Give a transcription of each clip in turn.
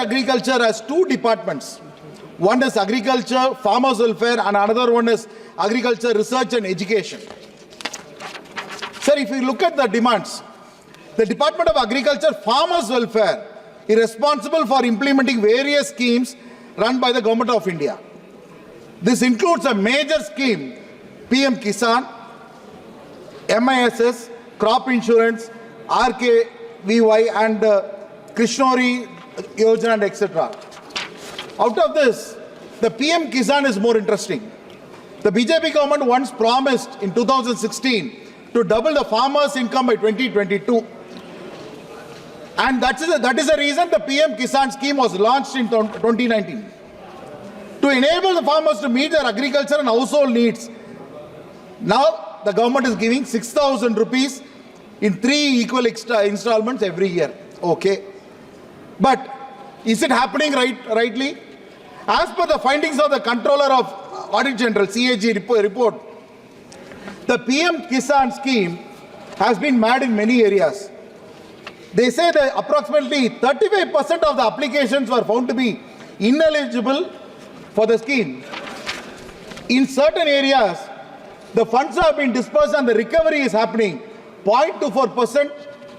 agriculture has two departments. One is agriculture, farmers welfare, and another one is agriculture, research and education. Sir, if you look at the demands, the Department of Agriculture, Farmers Welfare is responsible for implementing various schemes run by the Government of India. This includes a major scheme, PM Kisan, MISS, crop insurance, RKVY and Krishnori Yojana and etc. Out of this, the PM Kisan is more interesting. The BJP government once promised in 2016 to double the farmers' income by 2022. And that is the reason the PM Kisan scheme was launched in 2019. To enable the farmers to meet their agriculture and household needs, now the government is giving 6,000 rupees in 3 equal installments every year. Okay. But is it happening rightly? As per the findings of the Controller of Audit General, CAG report, the PM Kisan scheme has been mad in many areas. They say that approximately 35% of the applications were found to be ineligible for the scheme. In certain areas, the funds have been dispersed and the recovery is happening. 0.24%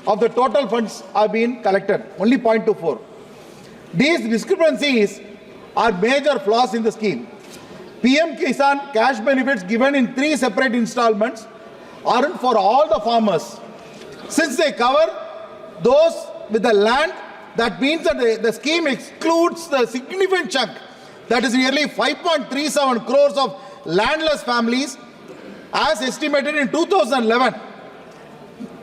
of the total funds are being collected, only 0.24. These discrepancies are major flaws in the scheme. PM Kisan cash benefits given in 3 separate installments aren't for all the farmers. Since they cover those with the land, that means that the scheme excludes the significant chunk, that is nearly 5.37 crores of landless families as estimated in 2011,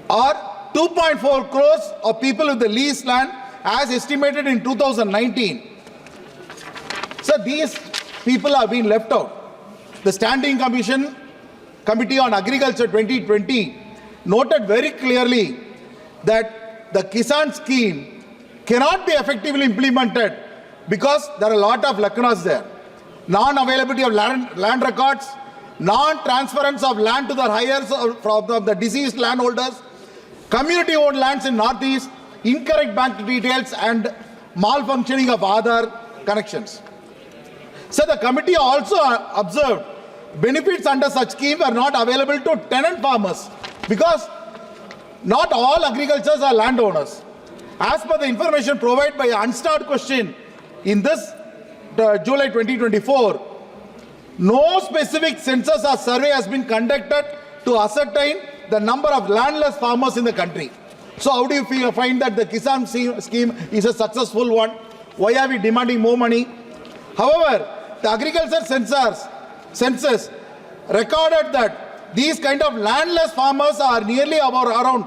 or 2.4 crores of people with the leased land as estimated in 2019. So these people are being left out. The Standing Committee on Agriculture 2020 noted very clearly that the Kisan scheme cannot be effectively implemented because there are a lot of lacunas there. Non-availability of land records, non-transference of land to the heirs from the deceased landholders, community-owned lands in Northeast, incorrect bank details and malfunctioning of Aadhaar connections. So the committee also observed benefits under such scheme are not available to tenant farmers because not all agricultures are landowners. As per the information provided by an unstarred question in this July 2024, no specific census or survey has been conducted to ascertain the number of landless farmers in the country. So how do you find that the Kisan scheme is a successful one? Why are we demanding more money? However, the agriculture census recorded that these kind of landless farmers are nearly around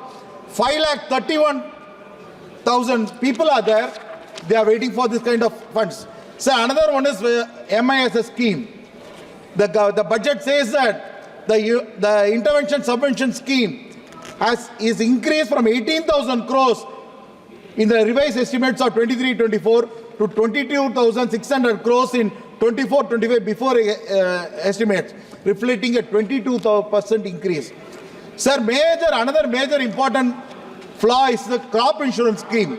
5,31,000 people are there. They are waiting for this kind of funds. So another one is MISS scheme. The budget says that the intervention subvention scheme is increased from 18,000 crores in the revised estimates of 23-24 to 22,600 crores in 24-25 before estimates, reflecting a 22% increase. Sir, another major important flaw is the crop insurance scheme.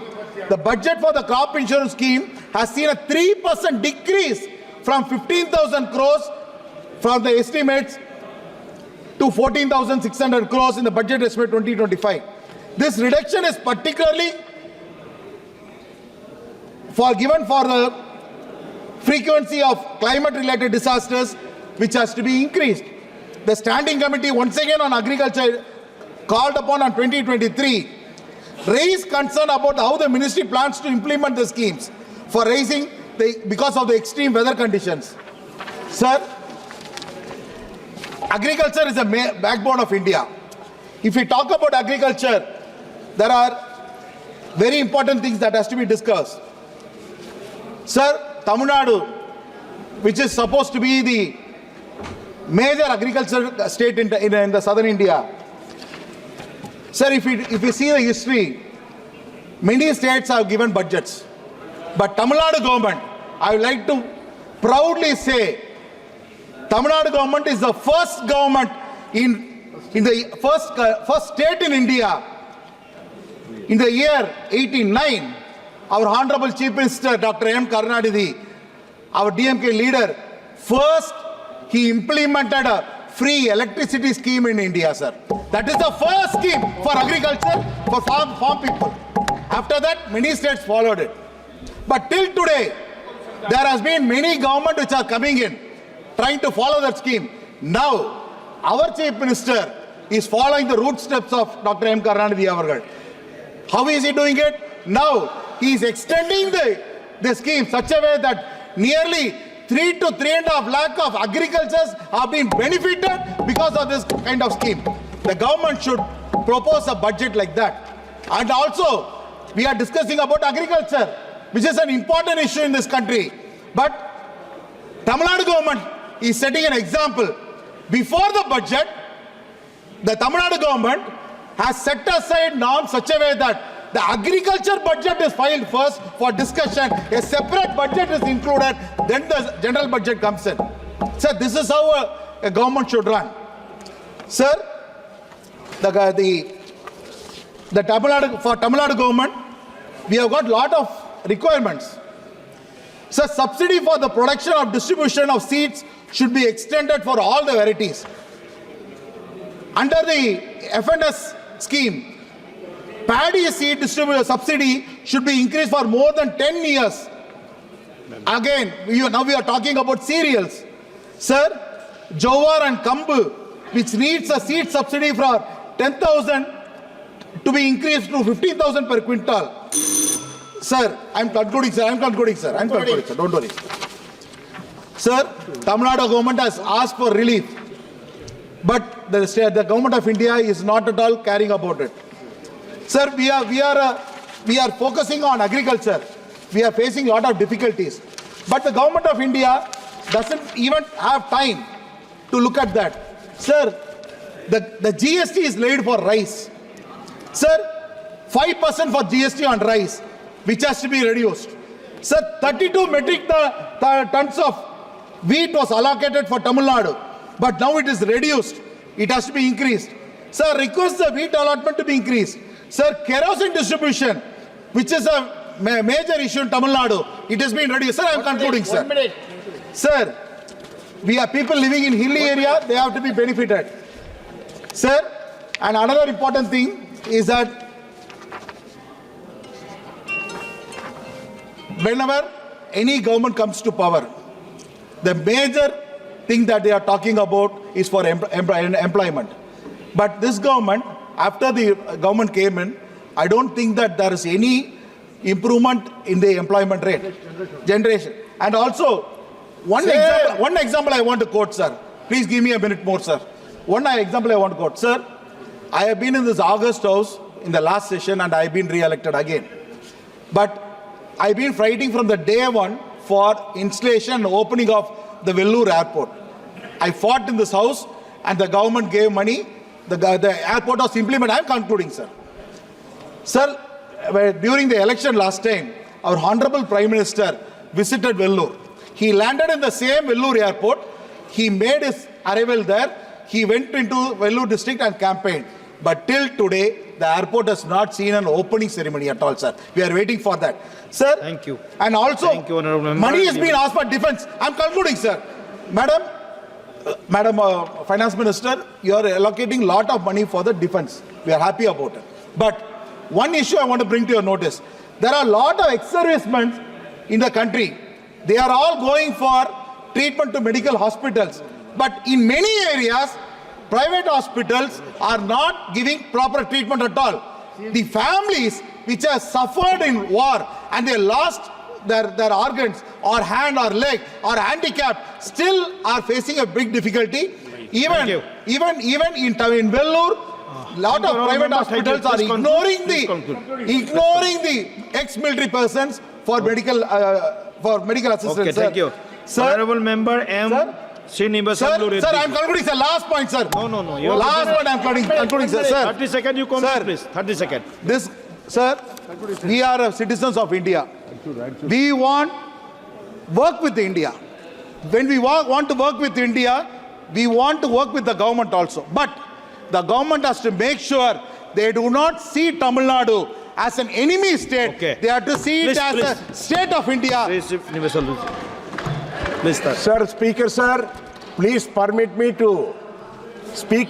The budget for the crop insurance scheme has seen a 3% decrease from 15,000 crores from the estimates to 14,600 crores in the budget estimate 2025. This reduction is particularly given for the frequency of climate-related disasters, which has to be increased. The Standing Committee, once again on Agriculture, called upon on 2023, raised concern about how the ministry plans to implement the schemes because of the extreme weather conditions. Sir, agriculture is the backbone of India. If we talk about agriculture, there are very important things that has to be discussed. Sir, Tamil Nadu, which is supposed to be the major agriculture state in the southern India. Sir, if we see the history, many states have given budgets. But Tamil Nadu government, I would like to proudly say, Tamil Nadu government is the first government in the first state in India in the year 1809 our Honorable Chief Minister, Dr. M. Karunanidhi, our DMK leader, first he implemented a free electricity scheme in India, sir. That is the first scheme for agriculture, for farm people. After that, many states followed it. But till today, there has been many governments which are coming in, trying to follow that scheme. Now, our Chief Minister is following the root steps of Dr. M. Karunanidhi Avargal. How is he doing it? Now, he is extending the scheme such a way that nearly 3 to 3.5 lakh of agricultures have been benefited because of this kind of scheme. The government should propose a budget like that. And also, we are discussing about agriculture, which is an important issue in this country. But Tamil Nadu government is setting an example. Before the budget, the Tamil Nadu government has set aside norms such a way that the agriculture budget is filed first for discussion, a separate budget is included, then the general budget comes in. Sir, this is how a government should run. Sir, for Tamil Nadu government, we have got lot of requirements. Sir, subsidy for the production of distribution of seeds should be extended for all the varieties. Under the FNS scheme, paddy seed subsidy should be increased for more than 10 years. Again, now we are talking about cereals. Sir, jowar and kambu, which needs a seed subsidy for 10,000 to be increased to 15,000 per quintal. Sir, I'm concluding, sir. Don't worry. Sir, Tamil Nadu government has asked for relief, but the government of India is not at all caring about it. Sir, we are focusing on agriculture. We are facing a lot of difficulties, but the government of India doesn't even have time to look at that. Sir, the GST is laid for rice. Sir, 5% for GST on rice, which has to be reduced. Sir, 32 metric tons of wheat was allocated for Tamil Nadu, but now it is reduced. It has to be increased. Sir, request the wheat allotment to be increased. Sir, kerosene distribution, which is a major issue in Tamil Nadu, it has been reduced. Sir, I am concluding, sir. 1 minute. Sir, we are people living in hilly area, they have to be benefited. Sir, and another important thing is that whenever any government comes to power, the major thing that they are talking about is for employment. But this government, after the government came in, I don't think that there is any improvement in the employment rate. Generation. And also, one example I want to quote, sir. Please give me a minute more, sir. One example I want to quote. Sir, I have been in this August House in the last session and I have been re-elected again. But I have been fighting from the day one for installation and opening of the Vellore airport. I fought in this house and the government gave money. The airport was implemented. I am concluding, sir. Sir, during the election last time, our Honorable Prime Minister visited Vellore. He landed in the same Vellore airport. He made his arrival there. He went into Vellore district and campaigned. But till today, the airport has not seen an opening ceremony at all, sir. We are waiting for that. Sir, thank you. And also, thank you, money is being asked for defense. I am concluding, sir. Madam Finance Minister, you are allocating a lot of money for the defense. We are happy about it. But one issue I want to bring to your notice. There are a lot of ex-servicemen in the country. They are all going for treatment to medical hospitals. But in many areas, private hospitals are not giving proper treatment at all. The families which have suffered in war and they lost their organs or hand or leg or handicapped still are facing a big difficulty. Even in Vellore, lot of private hospitals are ignoring the ex-military persons for medical assistance. Okay, thank you. Sir, Honorable Member M. Srinivasa. Sir, I am concluding, sir. Last point, sir. No. Last point, I am concluding, sir. 30 seconds, you complete, please. 30 seconds. Sir, we are citizens of India. We want work with India. When we want to work with India, we want to work with the government also. But the government has to make sure they do not see Tamil Nadu as an enemy state. Okay. They have to see it Please, as a state of India. Please, Universal. Please start. Sir, Speaker, sir, please permit me to speak